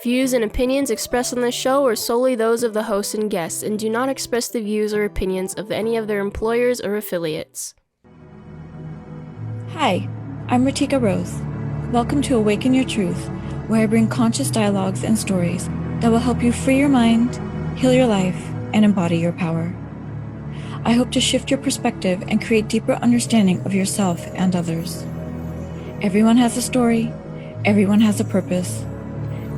Views and opinions expressed on this show are solely those of the host and guests and do not express the views or opinions of any of their employers or affiliates. Hi, I'm RiTika Rose. Welcome to Awaken Your Truth, where I bring conscious dialogues and stories that will help you free your mind, heal your life, and embody your power. I hope to shift your perspective and create deeper understanding of yourself and others. Everyone has a story, everyone has a purpose,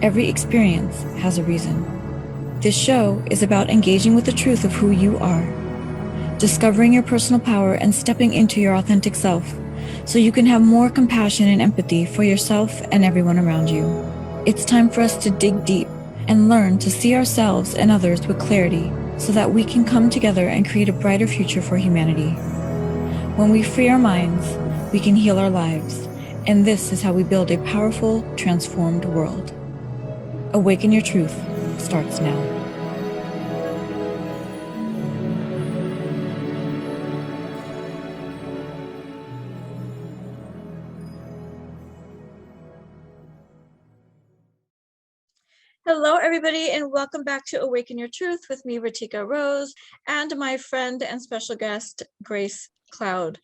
every experience has a reason. This show is about engaging with the truth of who you are, discovering your personal power and stepping into your authentic self so you can have more compassion and empathy for yourself and everyone around you. It's time for us to dig deep and learn to see ourselves and others with clarity so that we can come together and create a brighter future for humanity. When we free our minds, we can heal our lives, and this is how we build a powerful, transformed world. Awaken Your Truth starts now. Hello, everybody, and welcome back to Awaken Your Truth with me, RiTika Rose, and my friend and special guest, Grace Cloyd.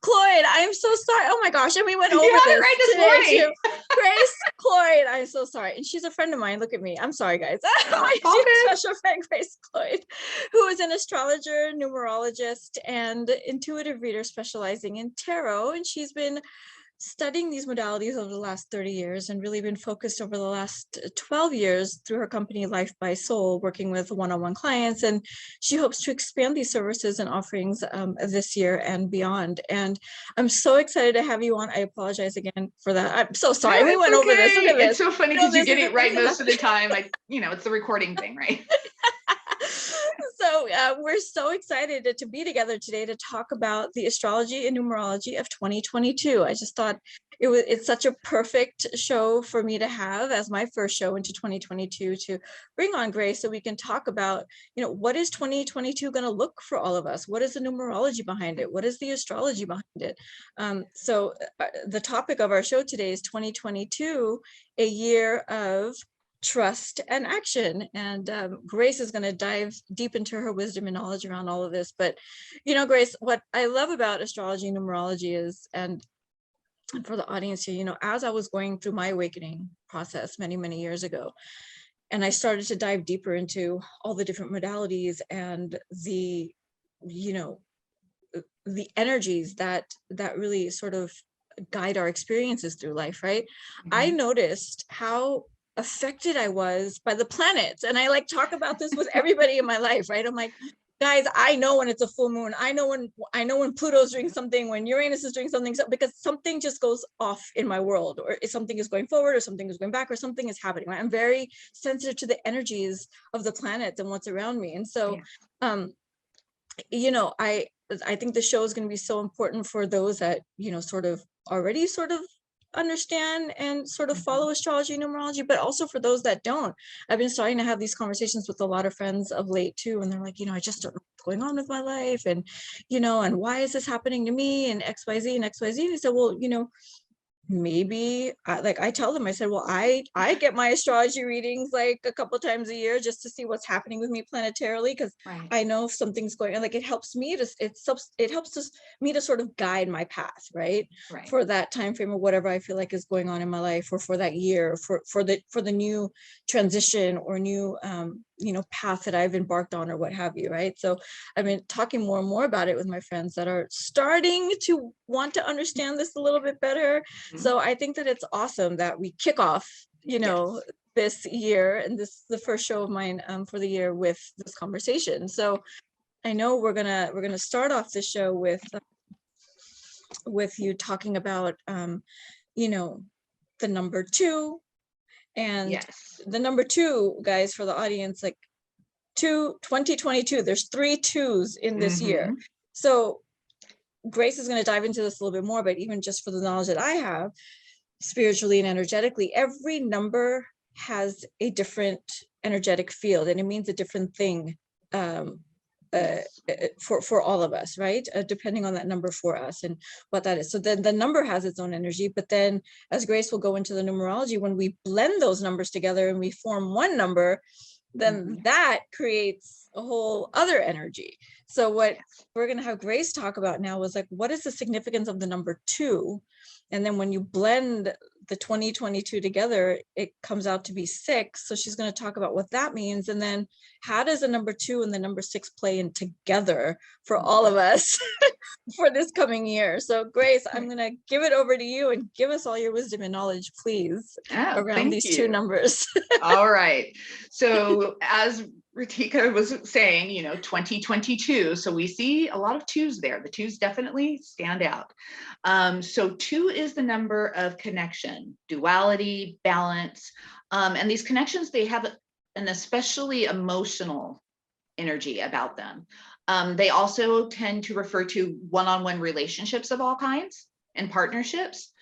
Cloyd, I'm so sorry. Oh my gosh, and we went over this right this morning. too. Grace Cloyd, I'm so sorry. And she's a friend of mine. Look at me. I'm sorry, guys. My special friend, Grace Cloyd, who is an astrologer, numerologist, and intuitive reader specializing in tarot. And she's been studying these modalities over the last 30 years and really been focused over the last 12 years through her company Life by Soul, working with one-on-one clients. And she hopes to expand these services and offerings this year and beyond. And I'm so excited to have you on. I apologize again for that. I'm so sorry. No, we went over this. Look at this. It's so funny because you get it right most of the time. It's the recording thing, right? So we're so excited to be together today to talk about the astrology and numerology of 2022. I just thought it's such a perfect show for me to have as my first show into 2022 to bring on Grace so we can talk about, what is 2022 going to look for all of us? What is the numerology behind it? What is the astrology behind it? So the topic of our show today is 2022, a year of trust and action. And Grace is going to dive deep into her wisdom and knowledge around all of this. But, Grace, what I love about astrology and numerology is, and for the audience here, as I was going through my awakening process many, many years ago, and I started to dive deeper into all the different modalities and the energies that really sort of guide our experiences through life, right? Mm-hmm. I noticed how affected I was by the planets. And I talk about this with everybody in my life, right? I'm like, guys, I know when it's a full moon. I know when Pluto's doing something, when Uranus is doing something, because something just goes off in my world, or if something is going forward, or something is going back, or something is happening. Right? I'm very sensitive to the energies of the planets and what's around me. And so, I think the show is going to be so important for those that, sort of already sort of understand and sort of follow astrology and numerology, but also for those that don't. I've been starting to have these conversations with a lot of friends of late too, and they're like, I just don't know what's going on with my life, and and why is this happening to me, and XYZ and XYZ. And I said, well, maybe I tell them, I said, well, I get my astrology readings a couple of times a year just to see what's happening with me planetarily, because right. I know if something's going on, it helps me to me to sort of guide my path, right? For that time frame or whatever I feel like is going on in my life, or for that year, for the new transition or new path that I've embarked on, or what have you, right? So I've been talking more and more about it with my friends that are starting to want to understand this a little bit better. Mm-hmm. So I think that it's awesome that we kick off, yes, this year, and this is the first show of mine for the year with this conversation. So I know we're gonna start off the show with you talking about the number 2. And yes, the number 2, guys, for the audience, 2022, there's 3 2s in this mm-hmm. year. So Grace is going to dive into this a little bit more, but even just for the knowledge that I have, spiritually and energetically, every number has a different energetic field, and it means a different thing for all of us, right? Depending on that number for us and what that is. So then the number has its own energy, but then as Grace will go into the numerology, when we blend those numbers together and we form one number, then that creates a whole other energy. So what we're going to have Grace talk about now is like, what is the significance of the number 2? And then when you blend the 2022 together, it comes out to be 6. So she's going to talk about what that means. And then how does the number 2 and the number 6 play in together for all of us for this coming year? So Grace, I'm going to give it over to you and give us all your wisdom and knowledge, please, around these 2 numbers. All right. So as RiTika was saying, 2022. So we see a lot of 2s there. The 2s definitely stand out. So 2 is the number of connection, duality, balance. And these connections, they have an especially emotional energy about them. They also tend to refer to one-on-one relationships of all kinds and partnerships.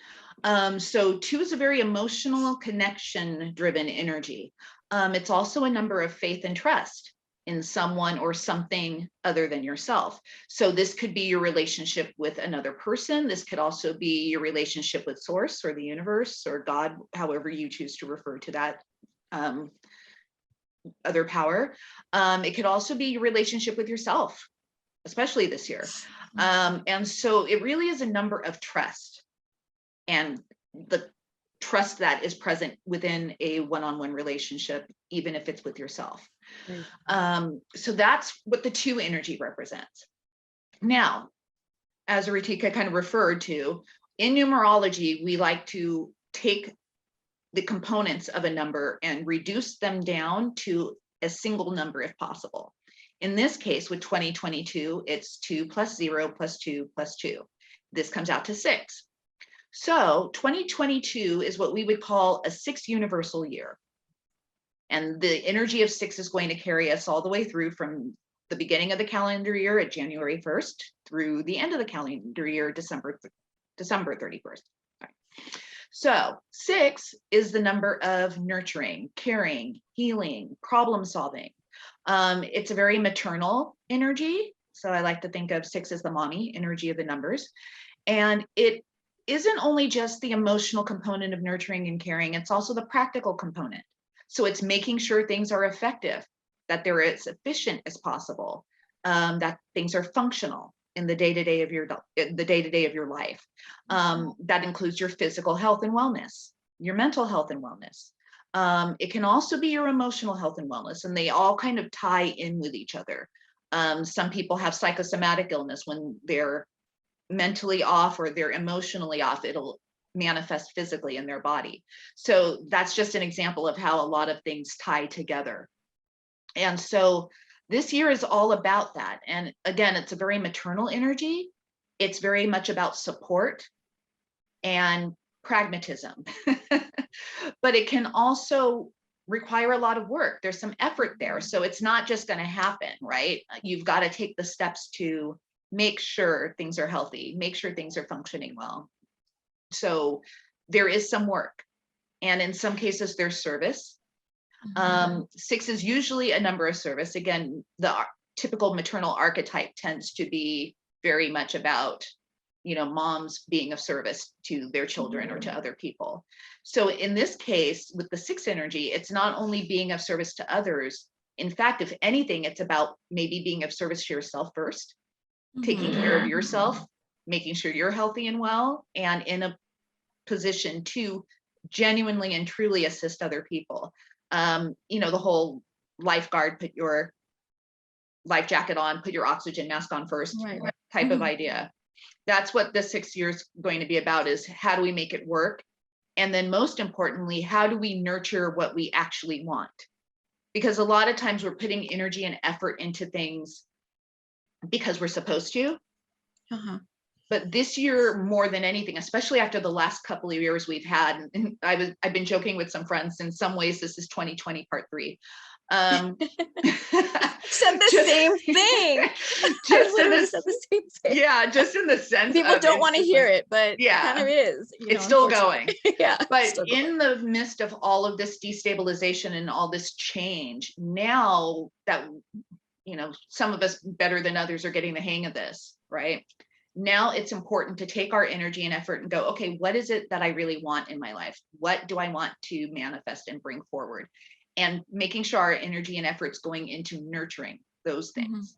So 2 is a very emotional, connection-driven energy. It's also a number of faith and trust in someone or something other than yourself. So this could be your relationship with another person. This could also be your relationship with Source or the universe or God, however you choose to refer to that other power. It could also be your relationship with yourself, especially this year. And so it really is a number of trust and the trust that is present within a one-on-one relationship, even if it's with yourself. So that's what the 2 energy represents. Now, as RiTika kind of referred to, in numerology, we like to take the components of a number and reduce them down to a single number if possible. In this case, with 2022, it's 2 plus 0 plus 2 plus 2. This comes out to 6. So 2022 is what we would call a 6 universal year. And the energy of 6 is going to carry us all the way through from the beginning of the calendar year at January 1st through the end of the calendar year, December 31st. Right. So 6 is the number of nurturing, caring, healing, problem solving. It's a very maternal energy. So I like to think of 6 as the mommy energy of the numbers. And it isn't only just the emotional component of nurturing and caring, it's also the practical component. So it's making sure things are effective, that they're as efficient as possible, that things are functional in the day-to-day of your life. That includes your physical health and wellness, your mental health and wellness. It can also be your emotional health and wellness, and they all kind of tie in with each other. Some people have psychosomatic illness when they're mentally off or they're emotionally off, it'll manifest physically in their body. So that's just an example of how a lot of things tie together. And so this year is all about that. And again, it's a very maternal energy. It's very much about support and pragmatism, but it can also require a lot of work. There's some effort there. So it's not just going to happen, right? You've got to take the steps to make sure things are healthy, make sure things are functioning well. So there is some work. And in some cases, there's service. 6 is usually a number of service. Again, the typical maternal archetype tends to be very much about, moms being of service to their children or to other people. So in this case, with the 6 energy, it's not only being of service to others. In fact, if anything, it's about maybe being of service to yourself first, taking care of yourself, making sure you're healthy and well, and in a position to genuinely and truly assist other people. The whole lifeguard, put your life jacket on, put your oxygen mask on first, type of idea. That's what the 6 years going to be about, is how do we make it work? And then most importantly, how do we nurture what we actually want? Because a lot of times we're putting energy and effort into things because we're supposed to. But this year, more than anything, especially after the last couple of years we've had, and I've been joking with some friends, in some ways this is 2020 part 3. Said the same thing. Just said the same thing. Yeah, just in the sense people of, don't want to hear it, but yeah, it kind of is. It's still going. Yeah. But in the midst of all of this destabilization and all this change, now that some of us better than others are getting the hang of this, right? Now it's important to take our energy and effort and go, okay, what is it that I really want in my life? What do I want to manifest and bring forward? And making sure our energy and effort's going into nurturing those things,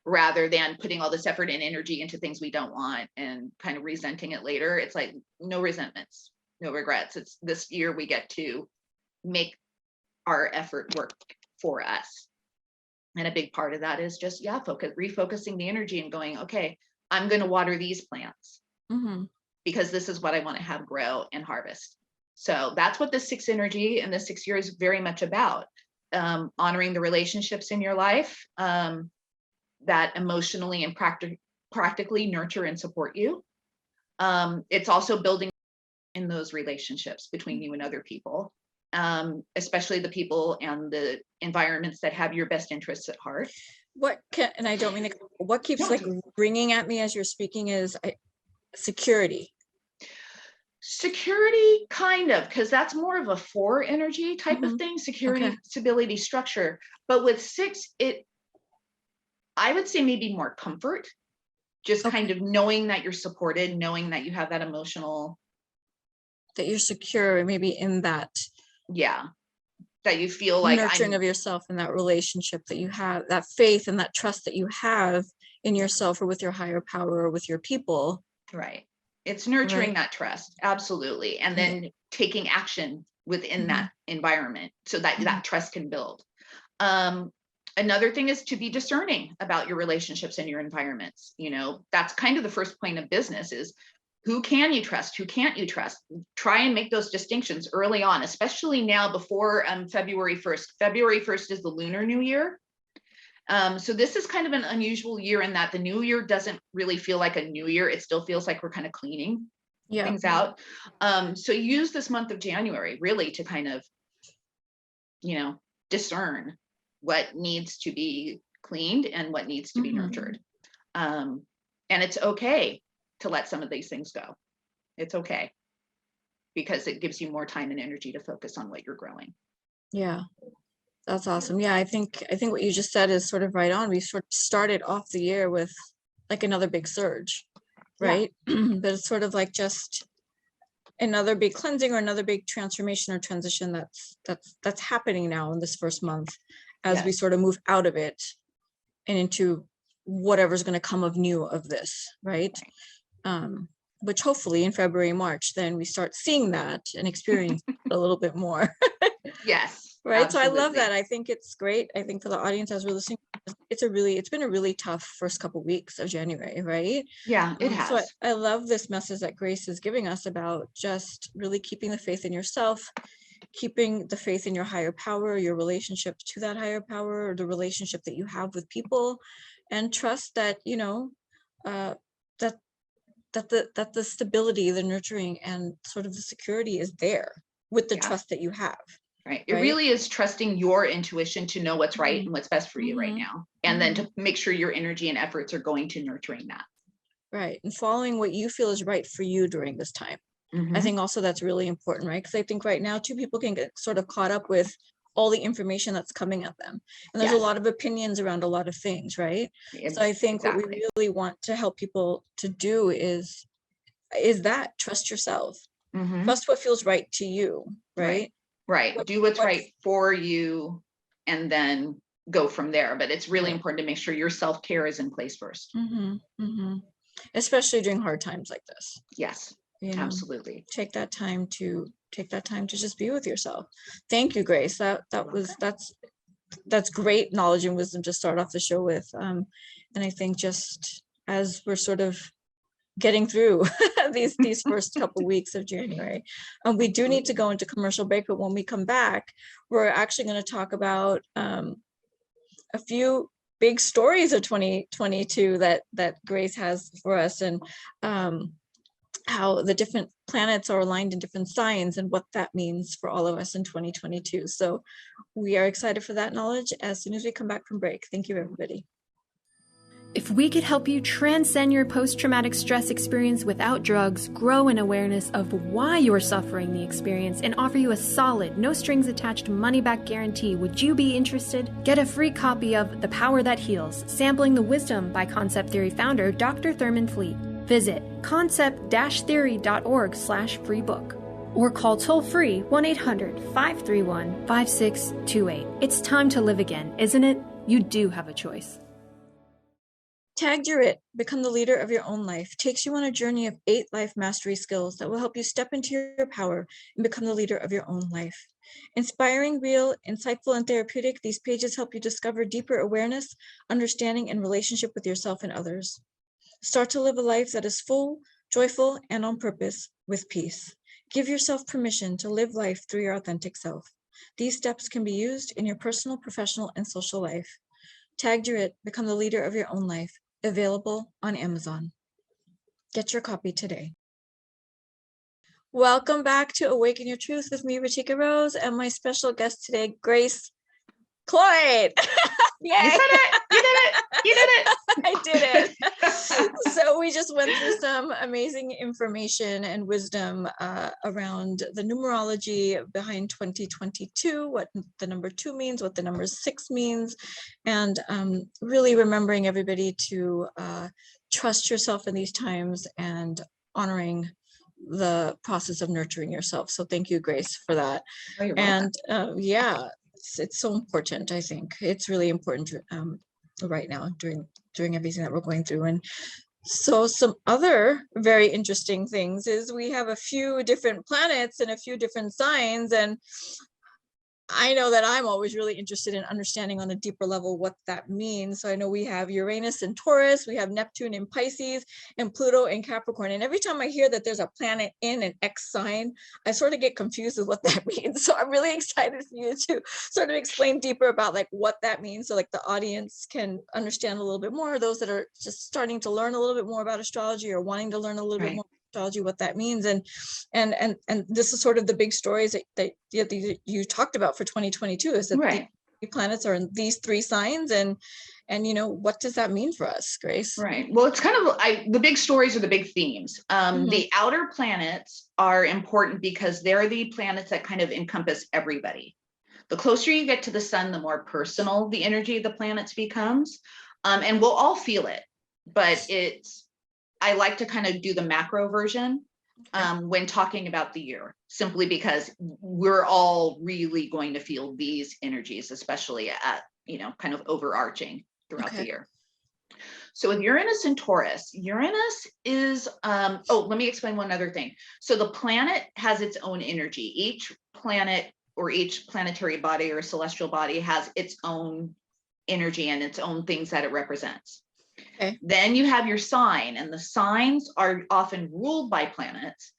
rather than putting all this effort and energy into things we don't want and kind of resenting it later. It's like, no resentments, no regrets. It's this year we get to make our effort work for us. And a big part of that is just, refocusing the energy and going, okay, I'm going to water these plants because this is what I want to have grow and harvest. So that's what the 6 energy and the 6 year is very much about. Honoring the relationships in your life that emotionally and practically nurture and support you. It's also building in those relationships between you and other people. Especially the people and the environments that have your best interests at heart. And I don't mean to, what keeps ringing at me as you're speaking is security. Security, kind of, because that's more of a 4 energy type of thing, security, stability, structure. But with 6, I would say maybe more comfort, just kind of knowing that you're supported, knowing that you have that emotional. That you're secure, maybe in that. Yeah, that you feel like nurturing of yourself in that relationship that you have, that faith and that trust that you have in yourself or with your higher power or with your people. Right. It's nurturing that trust. Absolutely. And then taking action within that environment so that that trust can build. Another thing is to be discerning about your relationships and your environments. That's kind of the first point of business is, who can you trust? Who can't you trust? Try and make those distinctions early on, especially now before February 1st. February 1st is the Lunar New Year. So this is kind of an unusual year in that the new year doesn't really feel like a new year. It still feels like we're kind of cleaning things out. So use this month of January really to kind of, discern what needs to be cleaned and what needs to be nurtured. And it's okay to let some of these things go. It's okay, because it gives you more time and energy to focus on what you're growing. Yeah, that's awesome. Yeah, I think what you just said is sort of right on. We sort of started off the year with like another big surge, right? But it's sort of like just another big cleansing or another big transformation or transition that's happening now in this first month as we sort of move out of it and into whatever's going to come of new of this, right? Which hopefully in February, March, then we start seeing that and experiencing it a little bit more. Yes. Right. Absolutely. So I love that. I think it's great. I think for the audience as we're listening, it's been a really tough first couple of weeks of January, right? Yeah, it has. So I love this message that Grace is giving us about just really keeping the faith in yourself, keeping the faith in your higher power, your relationship to that higher power, or the relationship that you have with people, and trust that, that the stability, the nurturing, and sort of the security is there with the trust that you have. Right. It really is trusting your intuition to know what's right and what's best for you right now. And then to make sure your energy and efforts are going to nurturing that. Right. And following what you feel is right for you during this time. I think also that's really important, right? Because I think right now too, people can get sort of caught up with all the information that's coming at them. And there's a lot of opinions around a lot of things, right? So I think what we really want to help people to do is that trust yourself. Trust what feels right to you, right? Right. Do what's right for you and then go from there. But it's really important to make sure your self-care is in place first. Especially during hard times like this. Yes, absolutely. Take that time to just be with yourself. Thank you, Grace. That's great knowledge and wisdom to start off the show with. And I think just as we're sort of getting through these first couple weeks of January, we do need to go into commercial break, but when we come back, we're actually going to talk about a few big stories of 2022 that Grace has for us, and how the different planets are aligned in different signs and what that means for all of us in 2022. So we are excited for that knowledge as soon as we come back from break. Thank you, everybody. If we could help you transcend your post-traumatic stress experience without drugs, grow in awareness of why you're suffering the experience, and offer you a solid, no-strings-attached money-back guarantee, would you be interested? Get a free copy of The Power That Heals, Sampling the Wisdom by Concept Theory founder Dr. Thurman Fleet. Visit concept-theory.org/free book. Or call toll-free 1-800-531-5628. It's time to live again, isn't it? You do have a choice. Tagged Your It, Become the Leader of Your Own Life, takes you on a journey of 8 life mastery skills that will help you step into your power and become the leader of your own life. Inspiring, real, insightful, and therapeutic, these pages help you discover deeper awareness, understanding, and relationship with yourself and others. Start to live a life that is full, joyful, and on purpose with peace. Give yourself permission to live life through your authentic self. These steps can be used in your personal, professional, and social life. Tagged Your It, Become the Leader of Your Own Life. Available on Amazon. Get your copy today. Welcome back to Awaken Your Truth with me, RiTika Rose, and my special guest today, Grace Cloyd. Yay! You said it. You did it. You did it. I did it. So we just went through some amazing information and wisdom around the numerology behind 2022, what the number 2 means, what the number 6 means, and really remembering everybody to trust yourself in these times and honoring the process of nurturing yourself. So thank you, Grace, for that. Oh, you're welcome. And yeah, it's so important. I think it's really important right now during everything that we're going through. And so some other very interesting things is we have a few different planets and a few different signs, and I know that I'm always really interested in understanding on a deeper level what that means. So I know we have Uranus in Taurus, we have Neptune in Pisces, and Pluto in Capricorn. And every time I hear that there's a planet in an X sign, I sort of get confused with what that means. So I'm really excited for you to sort of explain deeper about like what that means, so like the audience can understand a little bit more, those that are just starting to learn a little bit more about astrology or wanting to learn a little bit more astrology, what that means. And this is sort of the big stories that you talked about for 2022, is that the planets are in these 3 signs, and you know, what does that mean for us, Grace? Right. Well, it's kind of the big stories are the big themes. The outer planets are important because they're the planets that kind of encompass everybody. The closer you get to the sun, the more personal the energy of the planets becomes, and we'll all feel it. But I like to kind of do the macro version when talking about the year, simply because we're all really going to feel these energies, especially at, you know, kind of overarching throughout the year. So with Uranus and Taurus, Uranus is, let me explain one other thing. So the planet has its own energy. Each planet or each planetary body or celestial body has its own energy and its own things that it represents. Okay. Then you have your sign, and the signs are often ruled by planets,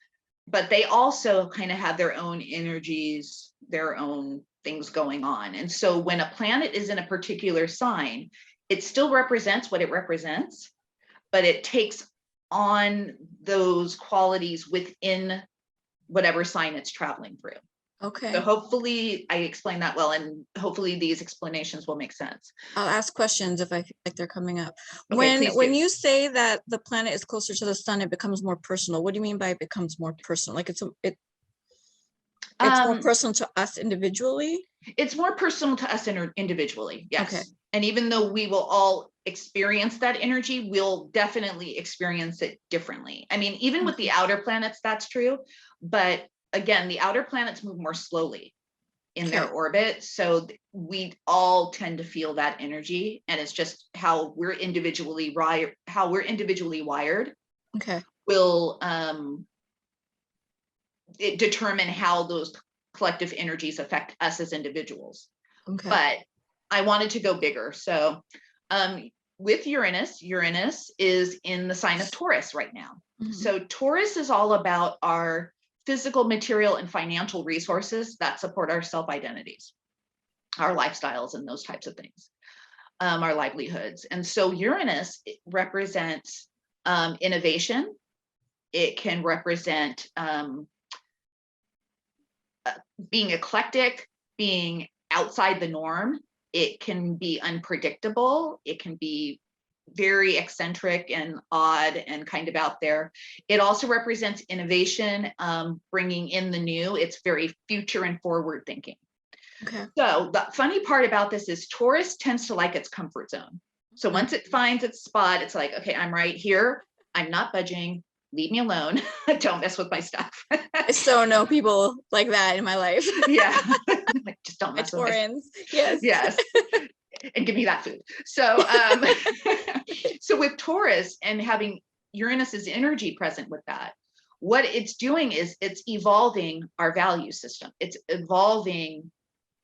but they also kind of have their own energies, their own things going on. And so when a planet is in a particular sign, it still represents what it represents, but it takes on those qualities within whatever sign it's traveling through. Okay. So hopefully I explained that well, and hopefully these explanations will make sense. I'll ask questions if I feel like they're coming up. Okay, when you say that the planet is closer to the sun, it becomes more personal. What do you mean by it becomes more personal? Like it's more personal to us individually? It's more personal to us individually, yes. Okay. And even though we will all experience that energy, we'll definitely experience it differently. I mean, even with the outer planets, that's true. But again, the outer planets move more slowly in their orbit. So we all tend to feel that energy. And it's just how we're individually wired. Okay. Will it determine how those collective energies affect us as individuals. Okay. But I wanted to go bigger. So with Uranus is in the sign of Taurus right now. Mm-hmm. So Taurus is all about our physical, material, and financial resources that support our self-identities, our lifestyles, and those types of things, our livelihoods. And so Uranus represents innovation. It can represent being eclectic, being outside the norm. It can be unpredictable. It can be very eccentric and odd and kind of out there. It also represents innovation, bringing in the new. It's very future and forward thinking. Okay. So the funny part about this is Taurus tends to like its comfort zone. So once it finds its spot, it's like, okay, I'm right here. I'm not budging. Leave me alone. Don't mess with my stuff. I so know people like that in my life. Yeah. Like, just don't My mess with my stuff. Taurans. Yes. Yes. And give me that food. So, so with Taurus and having Uranus's energy present with that, what it's doing is it's evolving our value system. It's evolving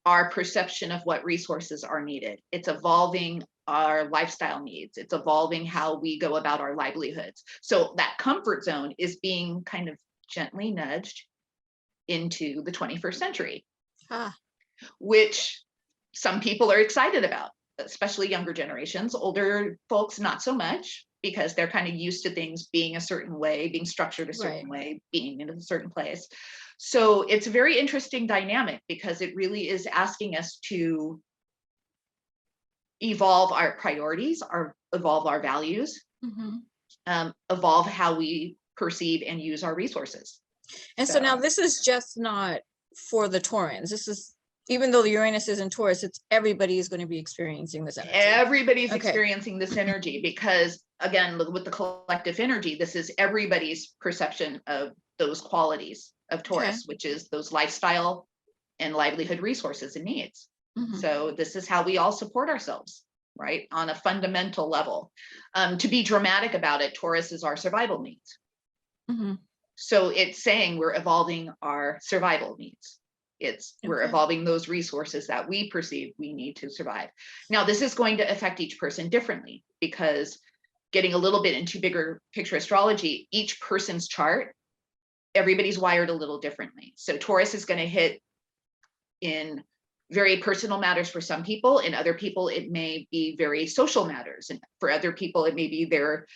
our perception of what resources are needed. It's evolving our lifestyle needs. It's evolving how we go about our livelihoods. So that comfort zone is being kind of gently nudged into the 21st century, which some people are excited about, especially younger generations. Older folks, not so much, because they're kind of used to things being a certain way, being structured a certain way, being in a certain place. So it's a very interesting dynamic because it really is asking us to evolve our priorities, evolve our values, evolve how we perceive and use our resources. And so now this is just not for the Taurans. This is, even though the Uranus is in Taurus, it's everybody is going to be experiencing this energy. Everybody's experiencing this energy because, again, with the collective energy, this is everybody's perception of those qualities of Taurus, which is those lifestyle and livelihood resources and needs. So this is how we all support ourselves, right? On a fundamental level. To be dramatic about it, Taurus is our survival needs. So it's saying we're evolving our survival needs. We're evolving those resources that we perceive we need to survive. Now, this is going to affect each person differently because getting a little bit into bigger picture astrology, each person's chart, everybody's wired a little differently. So Taurus is going to hit in very personal matters for some people. In other people, it may be very social matters. And for other people, it may be their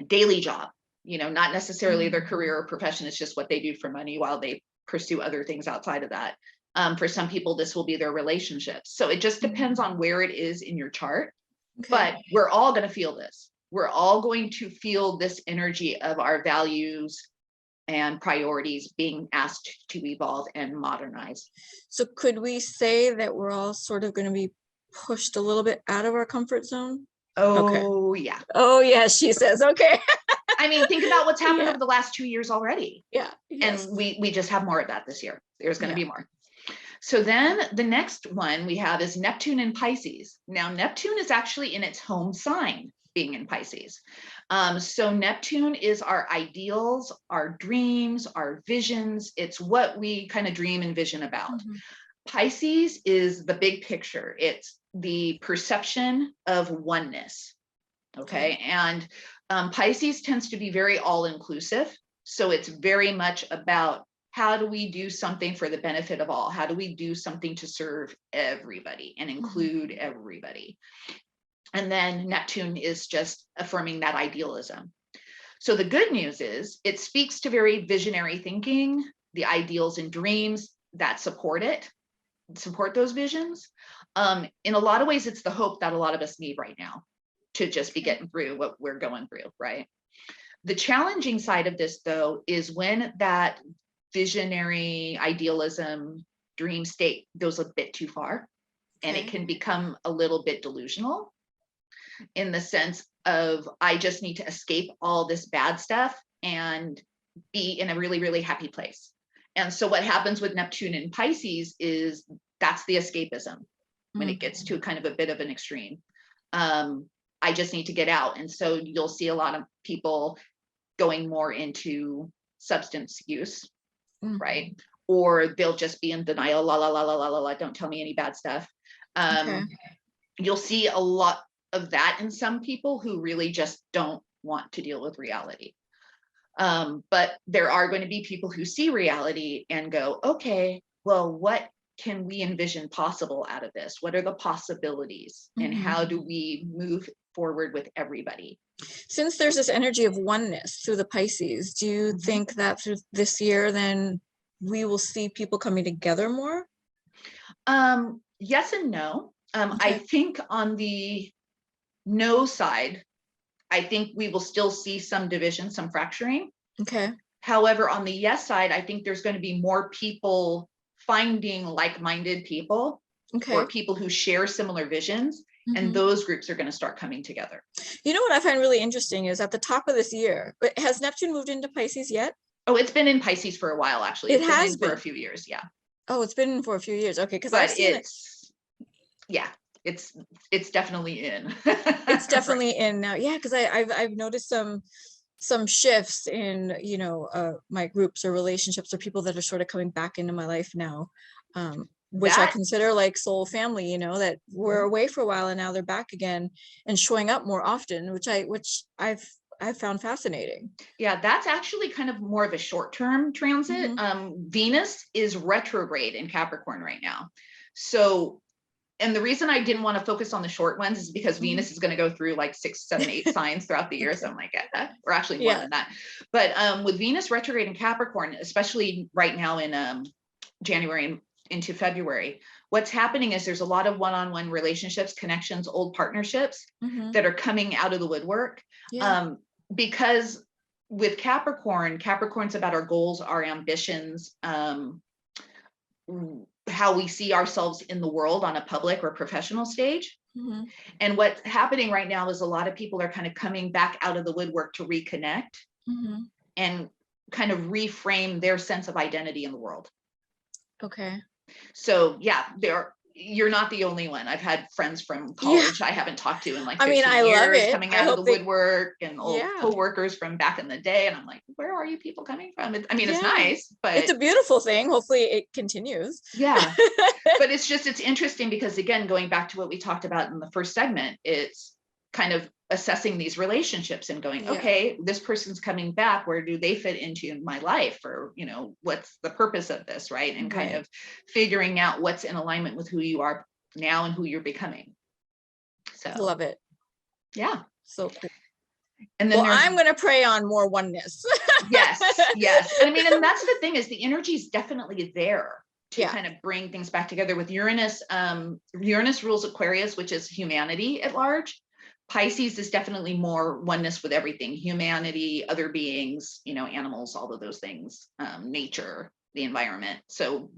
daily job, not necessarily their career or profession. It's just what they do for money while they pursue other things outside of that. For some people, this will be their relationships. So it just depends on where it is in your chart, but we're all going to feel this. We're all going to feel this energy of our values and priorities being asked to evolve and modernize. So could we say that we're all sort of going to be pushed a little bit out of our comfort zone? Oh, yeah. Oh, yeah, she says, okay. I mean, think about what's happened over the last 2 years already. Yeah. And we just have more of that this year. There's going to be more. So then the next one we have is Neptune in Pisces. Now, Neptune is actually in its home sign, being in Pisces. So Neptune is our ideals, our dreams, our visions. It's what we kind of dream and vision about. Pisces is the big picture. It's the perception of oneness. Okay. And Pisces tends to be very all-inclusive. So it's very much about how do we do something for the benefit of all? How do we do something to serve everybody and include everybody? And then Neptune is just affirming that idealism. So the good news is it speaks to very visionary thinking, the ideals and dreams that support those visions. In a lot of ways, it's the hope that a lot of us need right now to just be getting through what we're going through, right? The challenging side of this, though, is when that visionary idealism dream state goes a bit too far, and it can become a little bit delusional in the sense of, I just need to escape all this bad stuff and be in a really, really happy place. And so what happens with Neptune in Pisces is that's the escapism when it gets to kind of a bit of an extreme. I just need to get out. And so you'll see a lot of people going more into substance use, right? Or they'll just be in denial, la, la, la, la, la, la, la, don't tell me any bad stuff. You'll see a lot of that in some people who really just don't want to deal with reality. But there are going to be people who see reality and go, okay, well, what can we envision possible out of this? What are the possibilities? And how do we move forward with everybody? Since there's this energy of oneness through the Pisces, do you think that through this year, then we will see people coming together more? Yes and no. I think on the no side, I think we will still see some division, some fracturing. Okay. However, on the yes side, I think there's going to be more people finding like-minded people, Okay. or people who share similar visions, and those groups are going to start coming together. You know what I find really interesting is at the top of this year, but has Neptune moved into Pisces yet? Oh, it's been in Pisces for a while, actually. It It's has been for a been. few years, yeah. Oh, it's been for a few years. Okay, because I've But seen it. it's definitely in. It's definitely in now. Yeah, because I've noticed some shifts in, you know, my groups or relationships or people that are sort of coming back into my life now, which I consider like soul family, you know, that were away for a while and now they're back again and showing up more often, which I've found fascinating. Yeah, that's actually kind of more of a short-term transit. Venus is retrograde in Capricorn right now. So, and the reason I didn't want to focus on the short ones is because Venus is going to go through like 6, 7, 8 signs throughout the year. So I'm like, or actually more than that. But with Venus retrograde in Capricorn, especially right now in January and into February, what's happening is there's a lot of one-on-one relationships, connections, old partnerships that are coming out of the woodwork. Because with Capricorn's about our goals, our ambitions, how we see ourselves in the world on a public or professional stage. And what's happening right now is a lot of people are kind of coming back out of the woodwork to reconnect and kind of reframe their sense of identity in the world. Okay. So yeah, you're not the only one. I've had friends from college I haven't talked to in like 15 I years love it. coming out of the woodwork, and old co-workers from back in the day. And I'm like, where are you people coming from? It's nice, but it's a beautiful thing. Hopefully it continues. Yeah. But it's interesting because, again, going back to what we talked about in the first segment, it's kind of assessing these relationships and going, okay, this person's coming back. Where do they fit into my life? Or, you know, what's the purpose of this, right? And kind of figuring out what's in alignment with who you are now and who you're becoming. So love it. Yeah. So cool. And then I'm going to pray on more oneness. Yes. And I mean, and that's the thing, is the energy is definitely there to kind of bring things back together with Uranus. Uranus rules Aquarius, which is humanity at large. Pisces is definitely more oneness with everything, humanity, other beings, you know, animals, all of those things, nature, the environment. So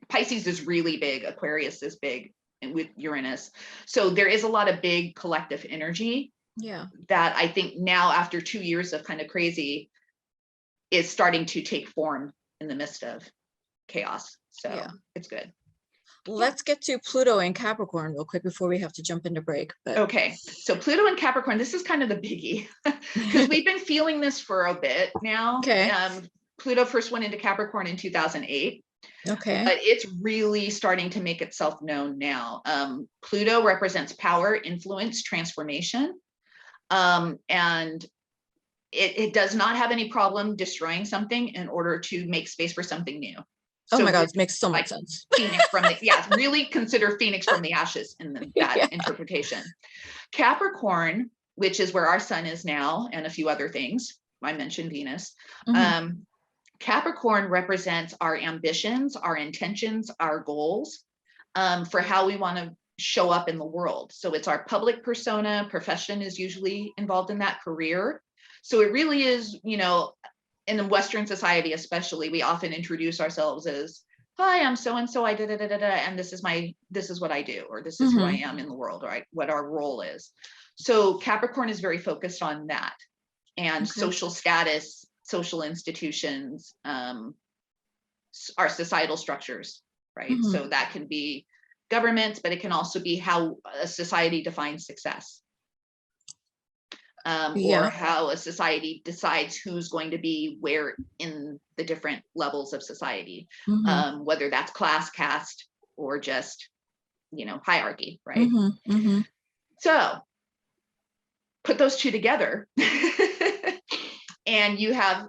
Pisces is really big. Aquarius is big with Uranus. So there is a lot of big collective energy that I think now, after 2 years of kind of crazy, is starting to take form in the midst of chaos. So it's good. Let's get to Pluto and Capricorn real quick before we have to jump into break. But okay, so Pluto and Capricorn, this is kind of the biggie because we've been feeling this for a bit now. Okay. Pluto first went into Capricorn in 2008. Okay. But it's really starting to make itself known now. Pluto represents power, influence, transformation. And it does not have any problem destroying something in order to make space for something new. Oh my God, it makes so much sense. Phoenix from the, really consider Phoenix from the ashes in that interpretation. Capricorn, which is where our sun is now, and a few other things. I mentioned Venus. Capricorn represents our ambitions, our intentions, our goals, for how we want to show up in the world. So it's our public persona. Profession is usually involved in that, career. So it really is, you know, in the Western society, especially, we often introduce ourselves as, hi, I'm so-and-so, I did it, and this is what I do, or this is who I am in the world, right? What our role is. So Capricorn is very focused on that, and social status, social institutions, our societal structures, right? So that can be government, but it can also be how a society defines success. Or how a society decides who's going to be where in the different levels of society, whether that's class, caste, or just, you know, hierarchy, right? So put those two together and you have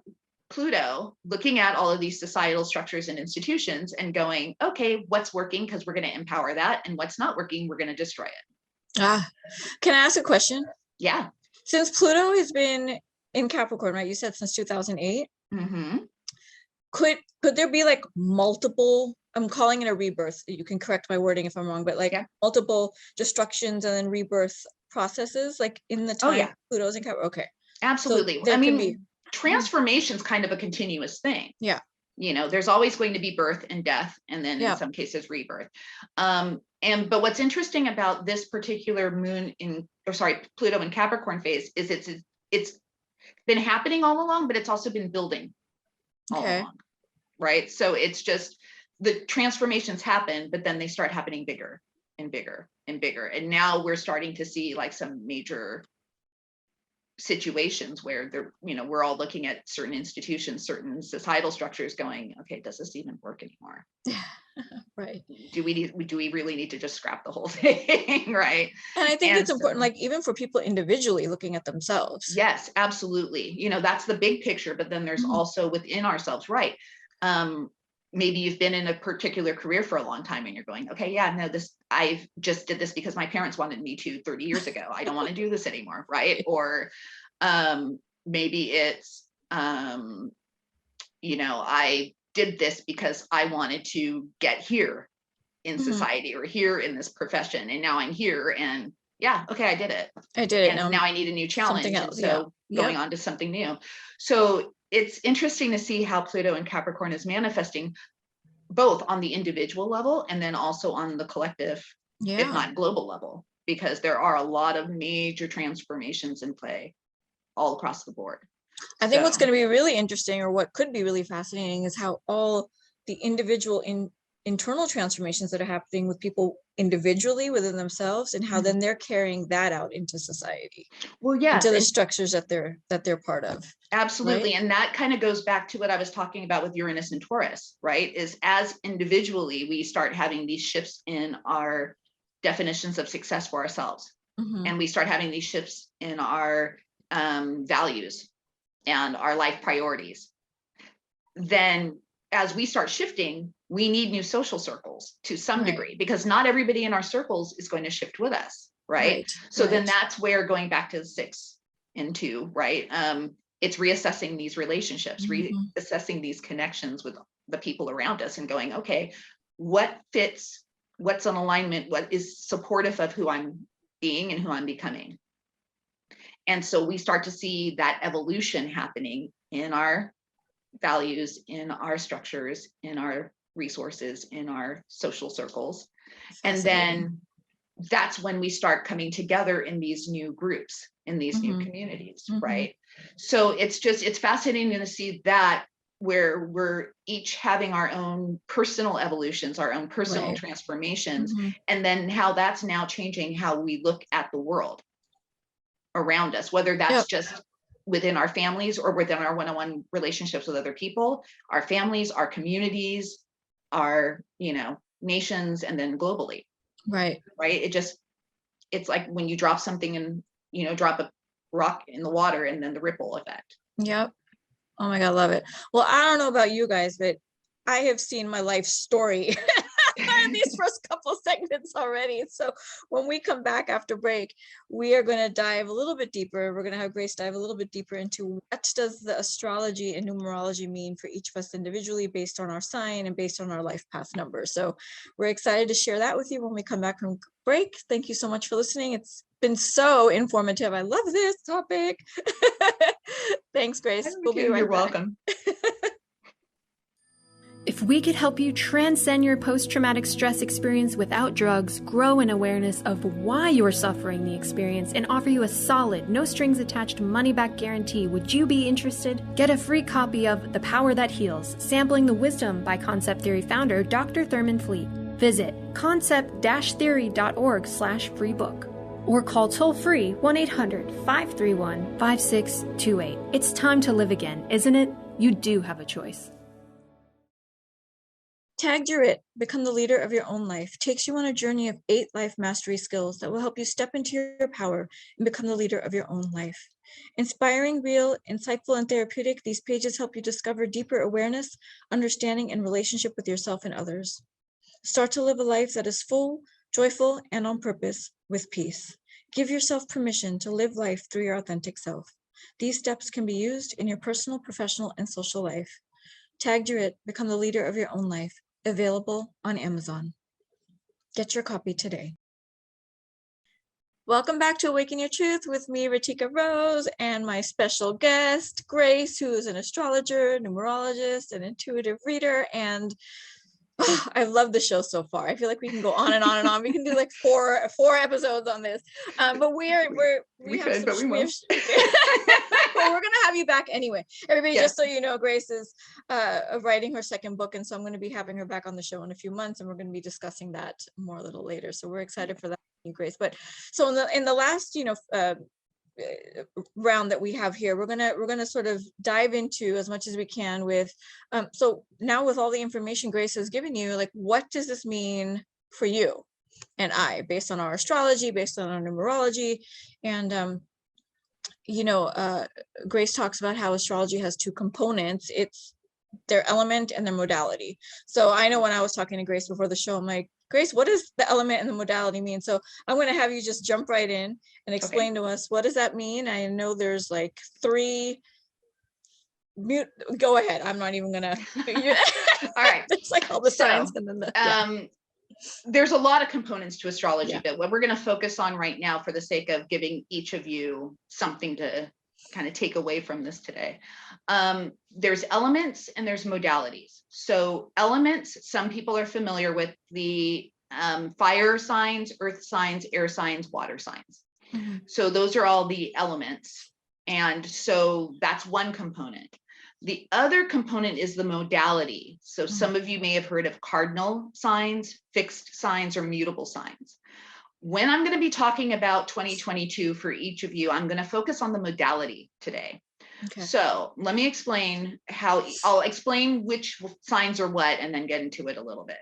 Pluto looking at all of these societal structures and institutions and going, okay, what's working? Because we're going to empower that. And what's not working, we're going to destroy it. Can I ask a question? Yeah. Since Pluto has been in Capricorn, right? You said since 2008. Could there be like multiple, I'm calling it a rebirth. You can correct my wording if I'm wrong, but like multiple destructions and then rebirth processes, like in the Oh, time yeah. Pluto's in Capricorn? Okay. Absolutely. there I can mean, be- transformation's kind of a continuous thing. Yeah. You know, there's always going to be birth and death, and then Yeah. in some cases rebirth. But what's interesting about this particular Pluto in Capricorn phase is it's been happening all along, but it's also been building all Okay. along, right? So it's just the transformations happen, but then they start happening bigger and bigger and bigger. And now we're starting to see like some major situations where we're all looking at certain institutions, certain societal structures going, okay, does this even work anymore? Right. Do we really need to just scrap the whole thing? Right. And I think And it's important, so- like even for people individually looking at themselves. Yes, absolutely. That's the big picture, but then there's also within ourselves, right? Maybe you've been in a particular career for a long time and you're going, okay, yeah, no, I've just did this because my parents wanted me to 30 years ago. I don't want to do this anymore, right? Or maybe it's, I did this because I wanted to get here in society or here in this profession. And now I'm here and yeah, okay, I did it. I did it. And now I need a new challenge. Something And else, so going on to something new. So it's interesting to see how Pluto and Capricorn is manifesting both on the individual level and then also on the collective, if not global level, because there are a lot of major transformations in play all across the board. I think what's going to be really interesting, or what could be really fascinating, is how all the individual internal transformations that are happening with people individually within themselves, and how then they're carrying that out into society. Well, yes, into the structures that they're part of. Absolutely. Right? And that kind of goes back to what I was talking about with Uranus and Taurus, right? Is as individually we start having these shifts in our definitions of success for ourselves. And we start having these shifts in our values and our life priorities. Then as we start shifting, we need new social circles to some degree, because not everybody in our circles is going to shift with us, right? So then that's where, going back to the 6 and 2, right? It's reassessing these relationships, reassessing these connections with the people around us and going, okay, what fits, what's in alignment, what is supportive of who I'm being and who I'm becoming. And so we start to see that evolution happening in our values, in our structures, in our resources, in our social circles. And then that's when we start coming together in these new groups, in these new communities, right? So it's fascinating to see that, where we're each having our own personal evolutions, our own personal transformations, and then how that's now changing how we look at the world around us, whether that's just within our families or within our one-on-one relationships with other people, our families, our communities, our, nations, and then globally. Right. It's like when you drop something and, drop a rock in the water and then the ripple effect. Yep. Oh my God, love it. Well, I don't know about you guys, but I have seen my life story in these first couple segments already. So when we come back after break, we are going to dive a little bit deeper. We're going to have Grace dive a little bit deeper into what does the astrology and numerology mean for each of us individually, based on our sign and based on our life path number. So we're excited to share that with you when we come back from break. Thank you so much for listening. It's been so informative. I love this topic. Thanks, Grace. We'll be right back. You're welcome. If we could help you transcend your post-traumatic stress experience without drugs, grow an awareness of why you're suffering the experience, and offer you a solid, no-strings-attached money-back guarantee, would you be interested? Get a free copy of The Power That Heals, Sampling the Wisdom by Concept Theory founder Dr. Thurman Fleet. Visit concept-theory.org/free book. Or call toll-free 1-800-531-5628. It's time to live again, isn't it? You do have a choice. Tagged Your It, Become the Leader of Your Own Life, takes you on a journey of 8 life mastery skills that will help you step into your power and become the leader of your own life. Inspiring, real, insightful, and therapeutic, these pages help you discover deeper awareness, understanding, and relationship with yourself and others. Start to live a life that is full, joyful, and on purpose, with peace. Give yourself permission to live life through your authentic self. These steps can be used in your personal, professional, and social life. Tagged Your It, Become the Leader of Your Own Life. Available on Amazon. Get your copy today. Welcome back to Awaken Your Truth with me, RiTika Rose, and my special guest, Grace, who is an astrologer, numerologist, an intuitive reader, and I love the show so far. I feel like we can go on and on and on. We can do like four episodes on this, but we have some. Well, we're gonna have you back anyway. Everybody, just so you know, Grace is writing her second book, and so I'm going to be having her back on the show in a few months, and we're going to be discussing that more a little later. So we're excited for that, Grace. But so in the last round that we have here, we're gonna sort of dive into as much as we can with so now with all the information Grace has given you, like what does this mean for you and I, based on our astrology, based on our numerology, and Grace talks about how astrology has two components. It's their element and their modality. So I know when I was talking to Grace before the show, I'm like, Grace, what does the element and the modality mean? So I'm going to have you just jump right in and explain to us, what does that mean? I know there's like three. Go ahead. I'm not even going to. All right. There's like all the signs and then there's a lot of components to astrology, but what we're going to focus on right now, for the sake of giving each of you something to kind of take away from this today. There's elements and there's modalities. So elements, some people are familiar with the fire signs, earth signs, air signs, water signs. Mm-hmm. So those are all the elements. And so that's one component. The other component is the modality. So some of you may have heard of cardinal signs, fixed signs, or mutable signs. When I'm going to be talking about 2022 for each of you, I'm going to focus on the modality today. Okay. So let me explain I'll explain which signs are what, and then get into it a little bit.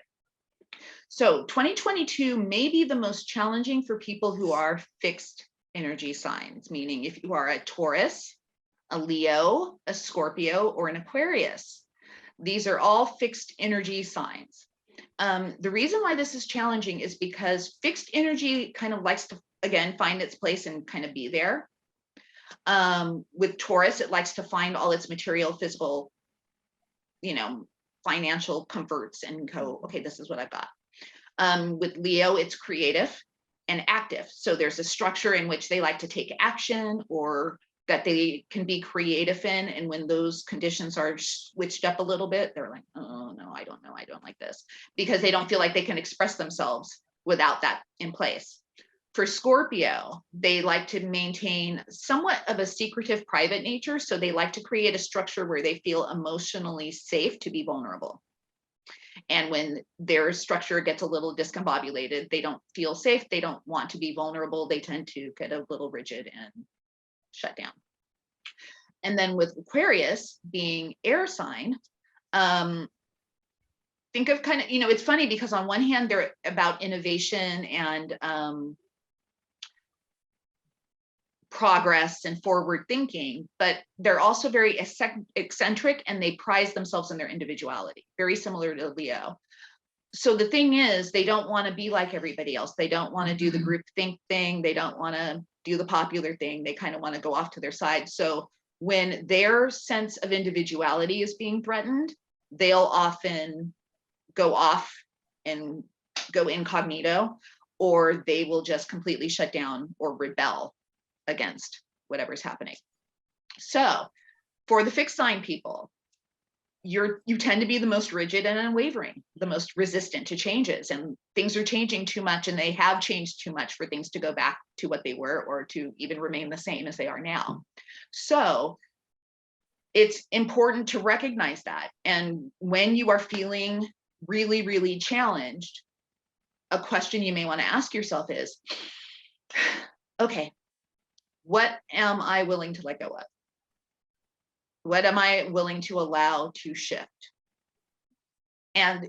So 2022 may be the most challenging for people who are fixed energy signs, meaning if you are a Taurus, a Leo, a Scorpio, or an Aquarius. These are all fixed energy signs. The reason why this is challenging is because fixed energy kind of likes to, again, find its place and kind of be there. With Taurus, it likes to find all its material, physical, financial comforts and go, okay, this is what I've got. With Leo, it's creative and active. So there's a structure in which they like to take action, or that they can be creative in. And when those conditions are switched up a little bit, they're like, oh no, I don't know. I don't like this, because they don't feel like they can express themselves without that in place. For Scorpio, they like to maintain somewhat of a secretive, private nature. So they like to create a structure where they feel emotionally safe to be vulnerable. And when their structure gets a little discombobulated, they don't feel safe. They don't want to be vulnerable. They tend to get a little rigid and shut down. And then with Aquarius being air sign, think of kind of, it's funny because on one hand, they're about innovation and progress and forward thinking, but they're also very eccentric, and they prize themselves in their individuality, very similar to Leo. So the thing is, they don't want to be like everybody else. They don't want to do the group think thing. They don't want to do the popular thing. They kind of want to go off to their side. So when their sense of individuality is being threatened, they'll often go off and go incognito, or they will just completely shut down or rebel against whatever's happening. So for the fixed sign people, you tend to be the most rigid and unwavering, the most resistant to changes, and things are changing too much, and they have changed too much for things to go back to what they were, or to even remain the same as they are now. So it's important to recognize that. And when you are feeling really, really challenged, a question you may want to ask yourself is, okay, what am I willing to let go of? What am I willing to allow to shift? And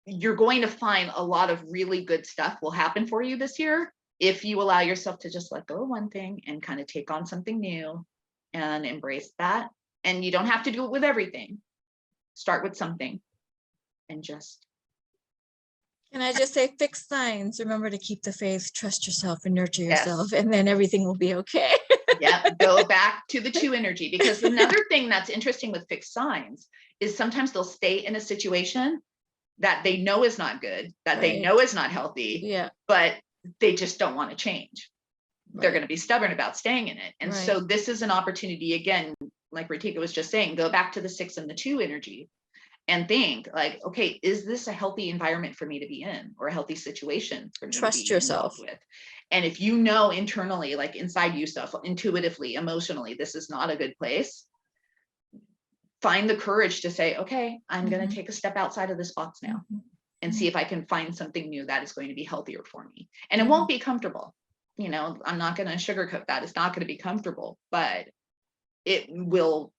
you're going to find a lot of really good stuff will happen for you this year if you allow yourself to just let go of one thing and kind of take on something new and embrace that. And you don't have to do it with everything. Start with something and just. Can I just say, fixed signs, remember to keep the faith, trust yourself, and nurture yourself, and then everything will be okay. Yeah, go back to the two energy, because another thing that's interesting with fixed signs is sometimes they'll stay in a situation that they know is not good, that they know is not healthy, but they just don't want to change. they're going to be stubborn about staying in it. And so this is an opportunity, again, like RiTika was just saying, go back to the 6 and the 2 energy and think like, okay, is this a healthy environment for me to be in, or a healthy situation for me Trust to be yourself with? And if you know internally, like inside you stuff, intuitively, emotionally, this is not a good place, find the courage to say, okay, I'm going to take a step outside of this box now and see if I can find something new that is going to be healthier for me. And it won't be comfortable. You know, I'm not going to sugarcoat that. It's not going to be comfortable, but it will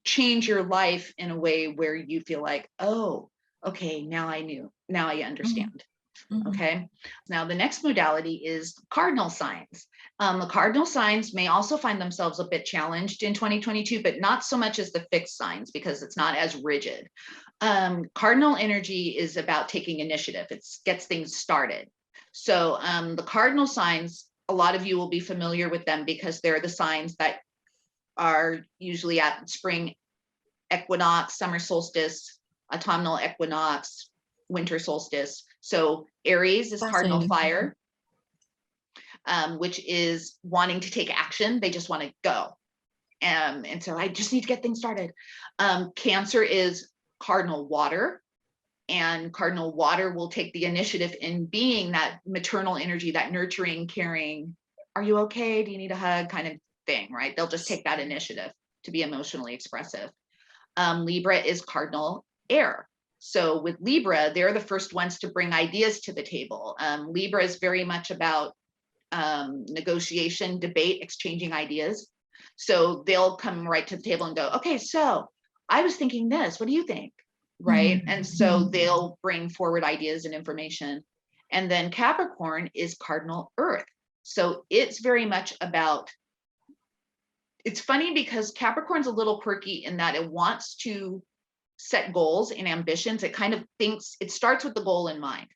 change your life in a way where you feel like, oh, okay, now I understand. Okay. Now the next modality is cardinal signs. The cardinal signs may also find themselves a bit challenged in 2022, but not so much as the fixed signs, because it's not as rigid. Cardinal energy is about taking initiative. It gets things started. So the cardinal signs, a lot of you will be familiar with them because they're the signs that are usually at spring equinox, summer solstice, autumnal equinox, winter solstice. So Aries is cardinal fire, which is wanting to take action. They just want to go. And so I just need to get things started. Cancer is cardinal water, and cardinal water will take the initiative in being that maternal energy, that nurturing, caring, are you okay? Do you need a hug kind of thing, right? They'll just take that initiative to be emotionally expressive. Libra is cardinal air. So with Libra, they're the first ones to bring ideas to the table. Libra is very much about negotiation, debate, exchanging ideas. So they'll come right to the table and go, okay, so I was thinking this, what do you think? Right. And so they'll bring forward ideas and information. And then Capricorn is cardinal earth. So it's very much about, it's funny because Capricorn's a little quirky in that it wants to set goals and ambitions. It kind of thinks, it starts with the goal in mind.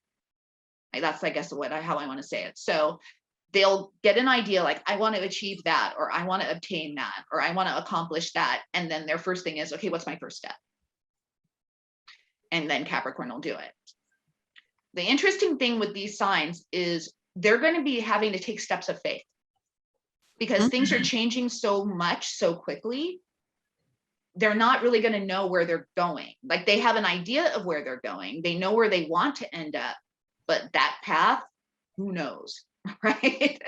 That's, I guess, how I want to say it. So they'll get an idea like, I want to achieve that, or I want to obtain that, or I want to accomplish that. And then their first thing is, okay, what's my first step? And then Capricorn will do it. The interesting thing with these signs is they're going to be having to take steps of faith because things are changing so much so quickly. They're not really going to know where they're going. Like they have an idea of where they're going. They know where they want to end up, but that path, who knows, right?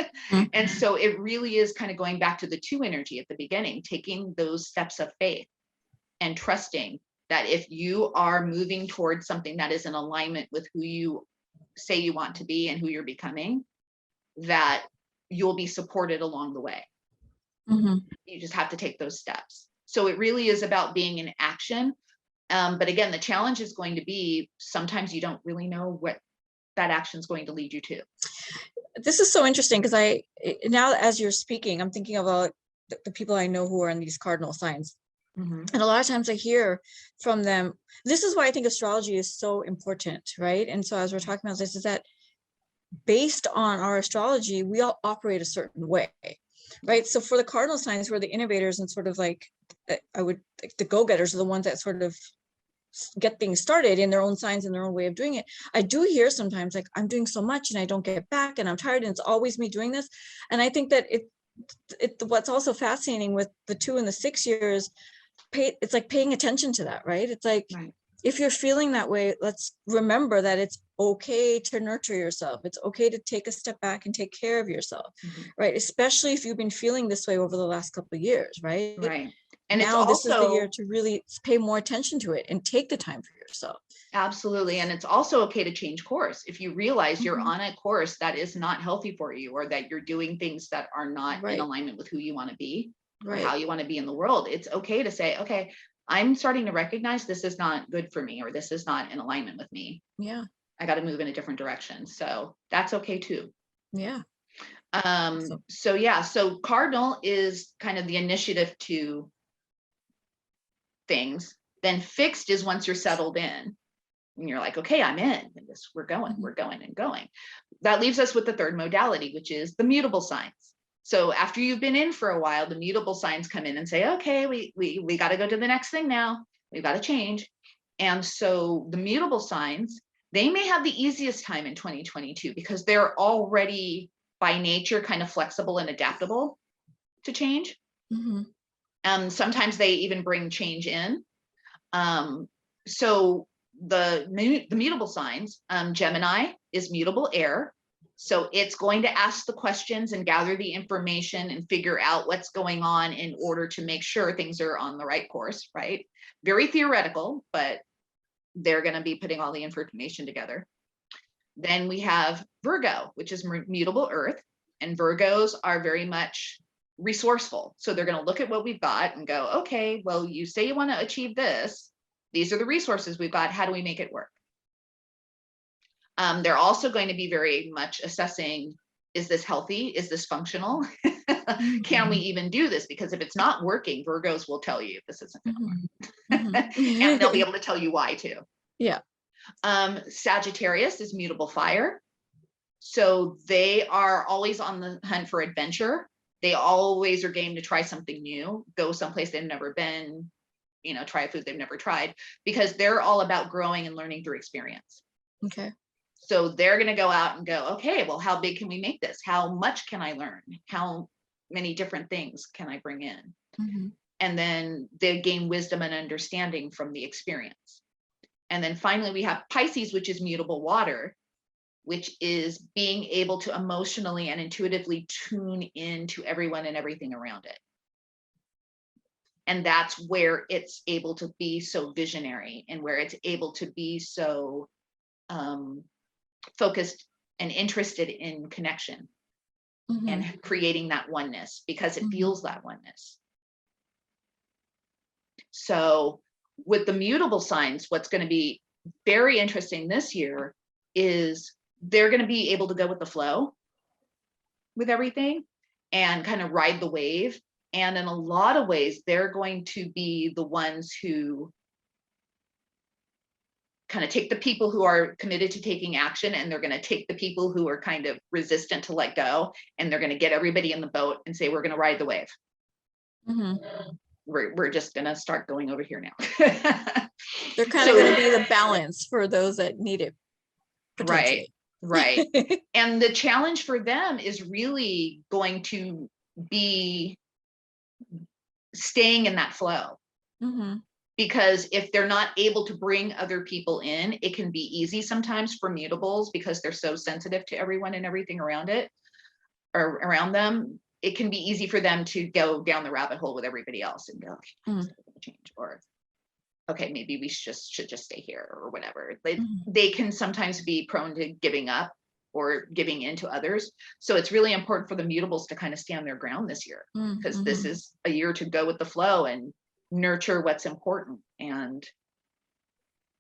And so it really is kind of going back to the 2 energy at the beginning, taking those steps of faith and trusting that if you are moving towards something that is in alignment with who you say you want to be and who you're becoming, that you'll be supported along the way. You just have to take those steps. So it really is about being in action. But again, the challenge is going to be sometimes you don't really know what that action is going to lead you to. This is so interesting because now as you're speaking, I'm thinking about the people I know who are in these cardinal signs. And a lot of times I hear from them, this is why I think astrology is so important, right? And so as we're talking about this, is that based on our astrology, we all operate a certain way, right? So for the cardinal signs, we're the innovators and sort of like, the go-getters are the ones that sort of get things started in their own signs and their own way of doing it. I do hear sometimes like, I'm doing so much and I don't get back and I'm tired and it's always me doing this. And I think that what's also fascinating with the 2 and the 6 years, it's like paying attention to that, right? It's like, if you're feeling that way, let's remember that it's okay to nurture yourself. It's okay to take a step back and take care of yourself, right? Especially if you've been feeling this way over the last couple of years, right? Right. And now it's also, this is the year to really pay more attention to it and take the time for yourself. Absolutely. And it's also okay to change course. If you realize you're on a course that is not healthy for you, or that you're doing things that are not in alignment with who you want to be, or how you want to be in the world, it's okay to say, okay, I'm starting to recognize this is not good for me, or this is not in alignment with me. Yeah. I got to move in a different direction. So that's okay too. Yeah. So cardinal is kind of the initiative to things. Then fixed is once you're settled in and you're like, okay, I'm in this. We're going and going. That leaves us with the 3rd modality, which is the mutable signs. So after you've been in for a while, the mutable signs come in and say, okay, we got to go to the next thing now. We've got to change. And so the mutable signs, they may have the easiest time in 2022 because they're already by nature kind of flexible and adaptable to change. Sometimes they even bring change in. So the mutable signs, Gemini is mutable air. So it's going to ask the questions and gather the information and figure out what's going on in order to make sure things are on the right course, right? Very theoretical, but they're going to be putting all the information together. Then we have Virgo, which is mutable earth, and Virgos are very much resourceful. So they're going to look at what we've got and go, okay, well, you say you want to achieve this. These are the resources we've got. How do we make it work? They're also going to be very much assessing, is this healthy? Is this functional? Can we even do this? Because if it's not working, Virgos will tell you this isn't going to work. And they'll be able to tell you why too. Yeah. Sagittarius is mutable fire. So they are always on the hunt for adventure. They always are game to try something new, go someplace they've never been, you know, try a food they've never tried, because they're all about growing and learning through experience. Okay. So they're going to go out and go, okay, well, how big can we make this? How much can I learn? How many different things can I bring in? And then they gain wisdom and understanding from the experience. And then finally, we have Pisces, which is mutable water, which is being able to emotionally and intuitively tune into everyone and everything around it. And that's where it's able to be so visionary and where it's able to be so focused and interested in connection and creating that oneness, because it feels that oneness. So with the mutable signs, what's going to be very interesting this year is they're going to be able to go with the flow with everything and kind of ride the wave. And in a lot of ways, they're going to be the ones who kind of take the people who are committed to taking action, and they're going to take the people who are kind of resistant to let go, and they're going to get everybody in the boat and say, we're going to ride the wave. We're just going to start going over here now. They're kind of going to be the balance for those that need it. Right. And the challenge for them is really going to be staying in that flow. Because if they're not able to bring other people in, it can be easy sometimes for mutables, because they're so sensitive to everyone and everything around it or around them. It can be easy for them to go down the rabbit hole with everybody else and go, okay, change, or okay, maybe we should just stay here or whatever. They can sometimes be prone to giving up or giving in to others. So it's really important for the mutables to kind of stand their ground this year, because this is a year to go with the flow and nurture what's important and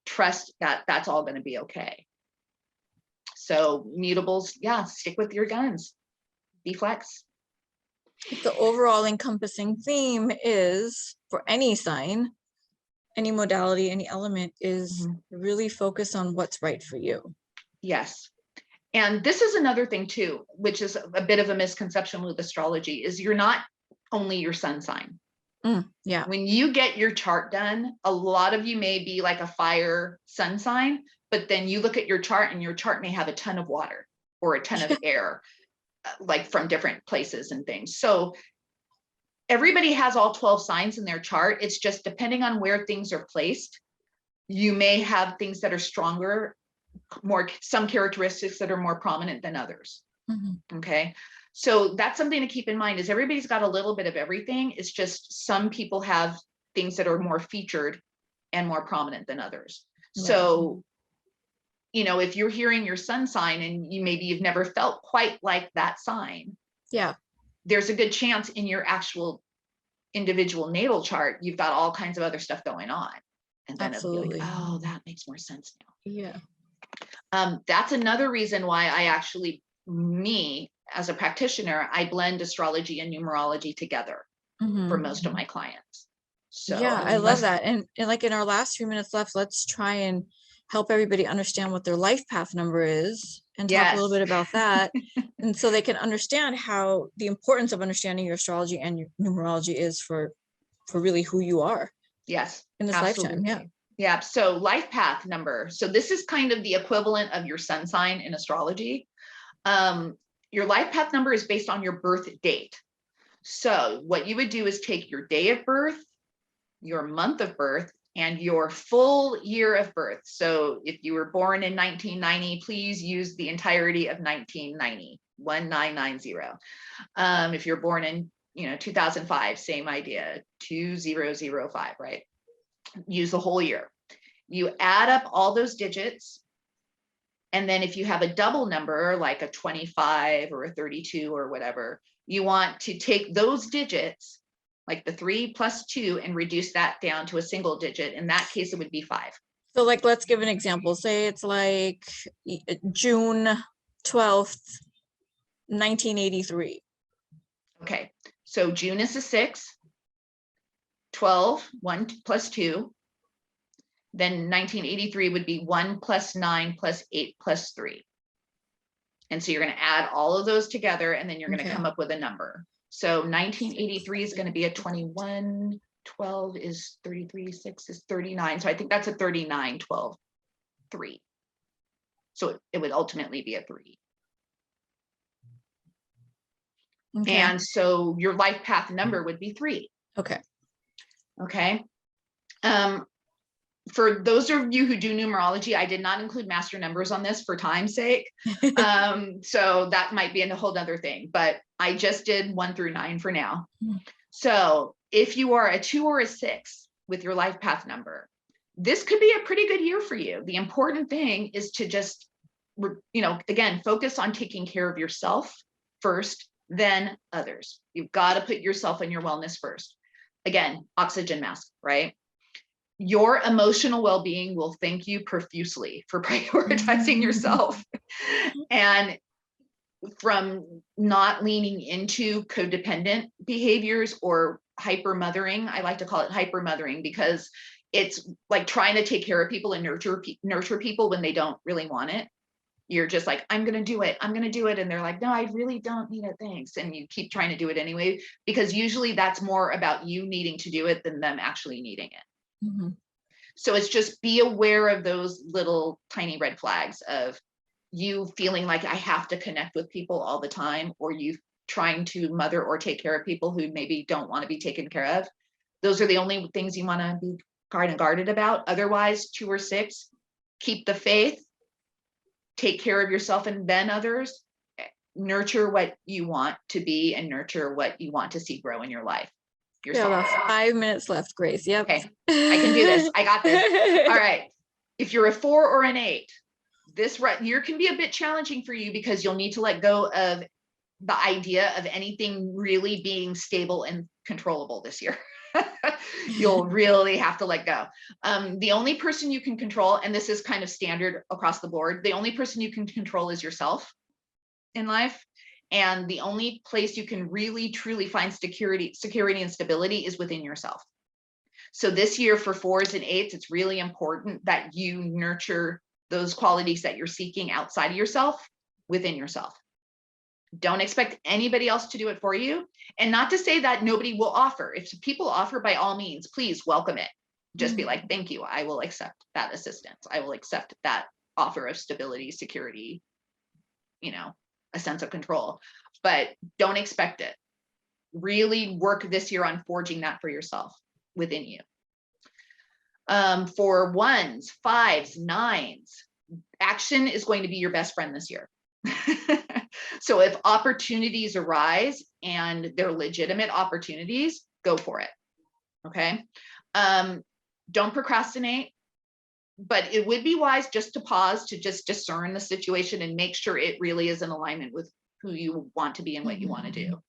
trust that that's all going to be okay. So mutables, yeah, stick with your guns, be flex. The overall encompassing theme is, for any sign, any modality, any element, is really focus on what's right for you. Yes. And this is another thing too, which is a bit of a misconception with astrology, is you're not only your sun sign. Yeah. When you get your chart done, a lot of you may be like a fire sun sign, but then you look at your chart and your chart may have a ton of water or a ton of air, like from different places and things. So everybody has all 12 signs in their chart. It's just depending on where things are placed, you may have things that are stronger, some characteristics that are more prominent than others. Okay. So that's something to keep in mind, is everybody's got a little bit of everything. It's just some people have things that are more featured and more prominent than others. So, you know, if you're hearing your sun sign and you've never felt quite like that sign, there's a good chance in your actual individual natal chart, you've got all kinds of other stuff going on. And then it'll be like, oh, that makes more sense now. That's another reason why I actually, as a practitioner, I blend astrology and numerology together for most of my clients. So yeah, I love that. And like in our last few minutes left, let's try and help everybody understand what their life path number is and talk a little bit about that. And so they can understand how the importance of understanding your astrology and your numerology is for really who you are. Yes. In this lifetime. Yeah. So life path number. So this is kind of the equivalent of your sun sign in astrology. your life path number is based on your birth date. So what you would do is take your day of birth, your month of birth, and your full year of birth. So if you were born in 1990, please use the entirety of 1990, 1990. If you're born in 2005, same idea, 2005, right? Use the whole year. You add up all those digits. And then if you have a double number, like a 25 or a 32 or whatever, you want to take those digits, like the 3 plus 2, and reduce that down to a single digit. In that case, it would be 5. So like, let's give an example. Say it's like June 12th, 1983. Okay, so June is a 6, 12, 1 plus 2. Then 1983 would be 1 plus 9 plus 8 plus 3. And so you're going to add all of those together, and then you're going to come up with a number. So 1983 is going to be a 21, 12 is 33, 6 is 39. So I think that's a 39, 12, 3. So it would ultimately be a 3. Okay. And so your life path number would be 3. Okay. Okay. For those of you who do numerology, I did not include master numbers on this for time's sake. So that might be a whole other thing, but I just did 1 through 9 for now. So if you are a 2 or a 6 with your life path number, this could be a pretty good year for you. The important thing is to just, again, focus on taking care of yourself first, then others. You've got to put yourself and your wellness first. Again, oxygen mask, right? Your emotional well-being will thank you profusely for prioritizing yourself and from not leaning into codependent behaviors or hyper mothering. I like to call it hyper mothering because it's like trying to take care of people and nurture people when they don't really want it. You're just like, I'm going to do it. I'm going to do it. And they're like, no, I really don't need it. Thanks. And you keep trying to do it anyway, because usually that's more about you needing to do it than them actually needing it. Mm-hmm. So it's just be aware of those little tiny red flags of you feeling like I have to connect with people all the time, or you trying to mother or take care of people who maybe don't want to be taken care of. Those are the only things you want to be guarded about. Otherwise, 2 or 6, keep the faith, take care of yourself and then others, nurture what you want to be and nurture what you want to see grow in your life. Yeah, about 5 minutes left, Grace. Yep. Okay, I can do this. I got this. All right. If you're a 4 or an 8, this year can be a bit challenging for you because you'll need to let go of the idea of anything really being stable and controllable this year. You'll really have to let go. The only person you can control, and this is kind of standard across the board, the only person you can control is yourself in life. And the only place you can really truly find security and stability is within yourself. So this year for 4s and 8s, it's really important that you nurture those qualities that you're seeking outside of yourself, within yourself. Don't expect anybody else to do it for you. And not to say that nobody will offer. If people offer, by all means, please welcome it. Just be like, thank you. I will accept that assistance. I will accept that offer of stability, security, a sense of control, but don't expect it. Really work this year on forging that for yourself within you. For 1s, 5s, 9s, action is going to be your best friend this year. So if opportunities arise and they're legitimate opportunities, go for it. Okay. Don't procrastinate, but it would be wise just to pause, to just discern the situation and make sure it really is in alignment with who you want to be and what you want to do.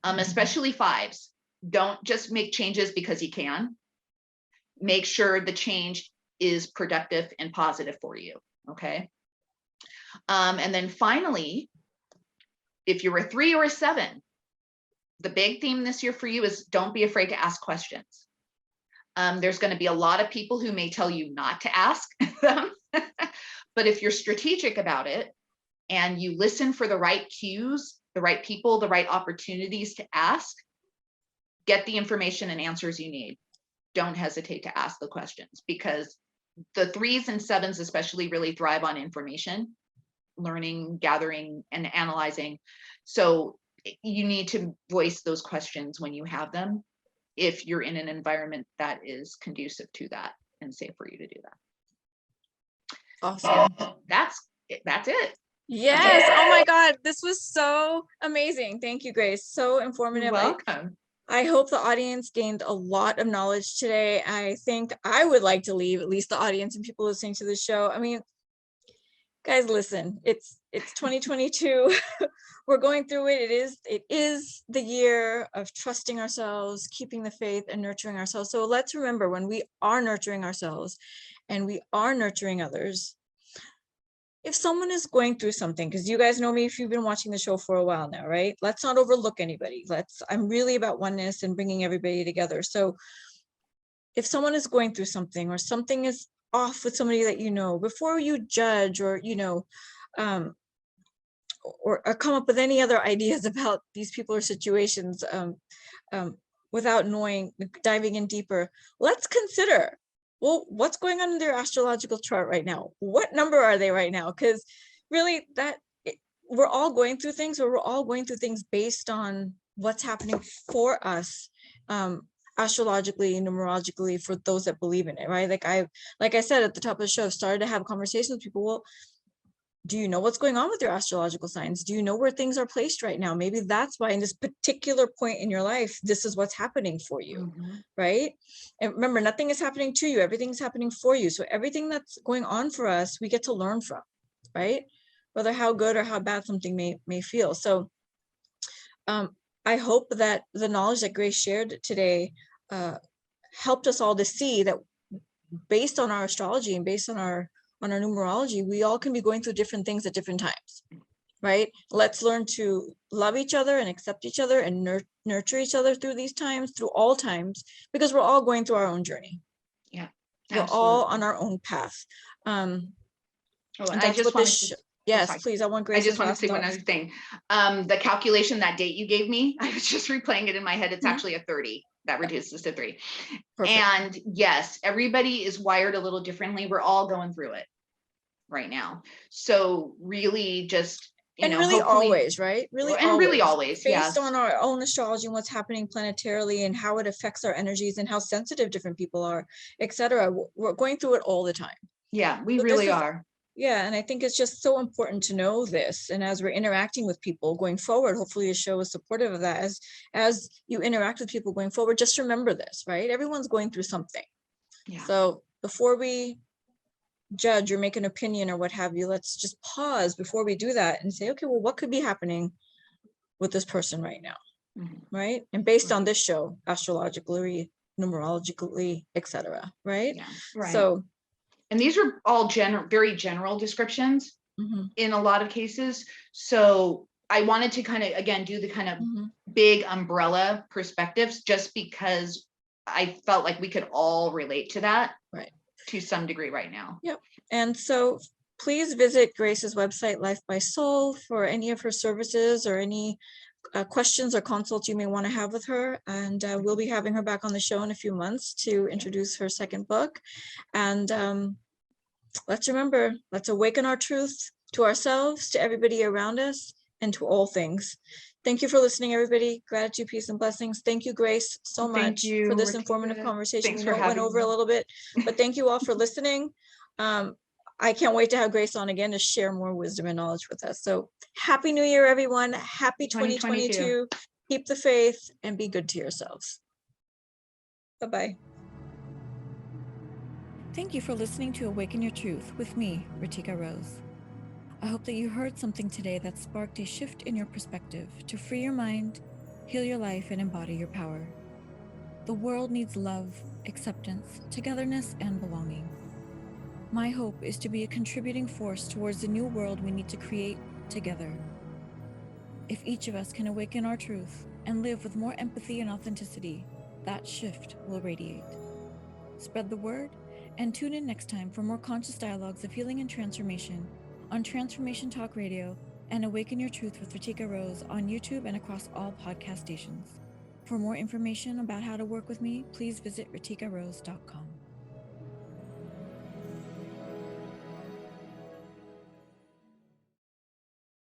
Especially 5s. Don't just make changes because you can. Make sure the change is productive and positive for you. Okay. And then finally, if you're a 3 or a 7, the big theme this year for you is don't be afraid to ask questions. There's going to be a lot of people who may tell you not to ask them, but if you're strategic about it and you listen for the right cues, the right people, the right opportunities to ask, get the information and answers you need. Don't hesitate to ask the questions, because the 3s and 7s especially really thrive on information. learning, gathering, and analyzing. So you need to voice those questions when you have them, if you're in an environment that is conducive to that and safe for you to do that. Awesome. That's it. Yes. Oh my God. This was so amazing. Thank you, Grace. So informative. You're welcome. I hope the audience gained a lot of knowledge today. I think I would like to leave at least the audience and people listening to the show. I mean, guys, listen, it's 2022. We're going through it. It is the year of trusting ourselves, keeping the faith, and nurturing ourselves. So let's remember, when we are nurturing ourselves and we are nurturing others, if someone is going through something, because you guys know me if you've been watching the show for a while now, right? Let's not overlook anybody. I'm really about oneness and bringing everybody together. So if someone is going through something, or something is off with somebody that you know, before you judge or or come up with any other ideas about these people or situations, without diving in deeper, let's consider, well, what's going on in their astrological chart right now? What number are they right now? Because really, we're all going through things, or we're all going through things based on what's happening for us, astrologically, numerologically, for those that believe in it, right? Like I said at the top of the show, I've started to have conversations with people. Well, do you know what's going on with your astrological signs? Do you know where things are placed right now? Maybe that's why in this particular point in your life, this is what's happening for you, right? And remember, nothing is happening to you. Everything's happening for you. So everything that's going on for us, we get to learn from, right? Whether how good or how bad something may feel. So I hope that the knowledge that Grace shared today helped us all to see that based on our astrology and based on our numerology, we all can be going through different things at different times, right? Let's learn to love each other and accept each other and nurture each other through these times, through all times, because we're all going through our own journey. Yeah, we're all on our own path. And I just want to yes, please. I want Grace. I just want to say one other thing. The calculation, that date you gave me, I was just replaying it in my head. It's actually a 30. That reduces to 3. Perfect. And yes, everybody is wired a little differently. We're all going through it right now. So really just, really always, right? Really always, based on our own astrology and what's happening planetarily and how it affects our energies and how sensitive different people are, etc. We're going through it all the time. Yeah, we really are. Yeah, and I think it's just so important to know this. And as we're interacting with people going forward, hopefully the show is supportive of that. As you interact with people going forward, just remember this, right? Everyone's going through something. Yeah. So before we judge or make an opinion or what have you, let's just pause before we do that and say, okay, well, what could be happening with this person right now, right? And based on this show, astrologically, numerologically, etc., right? Yeah, right. So. And these are all very general descriptions in a lot of cases. So I wanted to kind of, again, do the kind of big umbrella perspectives, just because I felt like we could all relate to that to some degree right now. Yep. And so please visit Grace's website, Life by Soul, for any of her services or any questions or consults you may want to have with her. And we'll be having her back on the show in a few months to introduce her second book. And let's remember, let's awaken our truth to ourselves, to everybody around us, and to all things. Thank you for listening, everybody. Gratitude, peace, and blessings. Thank you, Grace, so much for this informative conversation. We went over a little bit, but thank you all for listening. I can't wait to have Grace on again to share more wisdom and knowledge with us. So happy New Year, everyone. Happy 2022. Keep the faith and be good to yourselves. Bye-bye. Thank you for listening to Awaken Your Truth with me, RiTika Rose. I hope that you heard something today that sparked a shift in your perspective to free your mind, heal your life, and embody your power. The world needs love, acceptance, togetherness, and belonging. My hope is to be a contributing force towards the new world we need to create together. If each of us can awaken our truth and live with more empathy and authenticity, that shift will radiate. Spread the word and tune in next time for more conscious dialogues of healing and transformation on Transformation Talk Radio and Awaken Your Truth with RiTika Rose on YouTube and across all podcast stations. For more information about how to work with me, please visit RiTikaRose.com.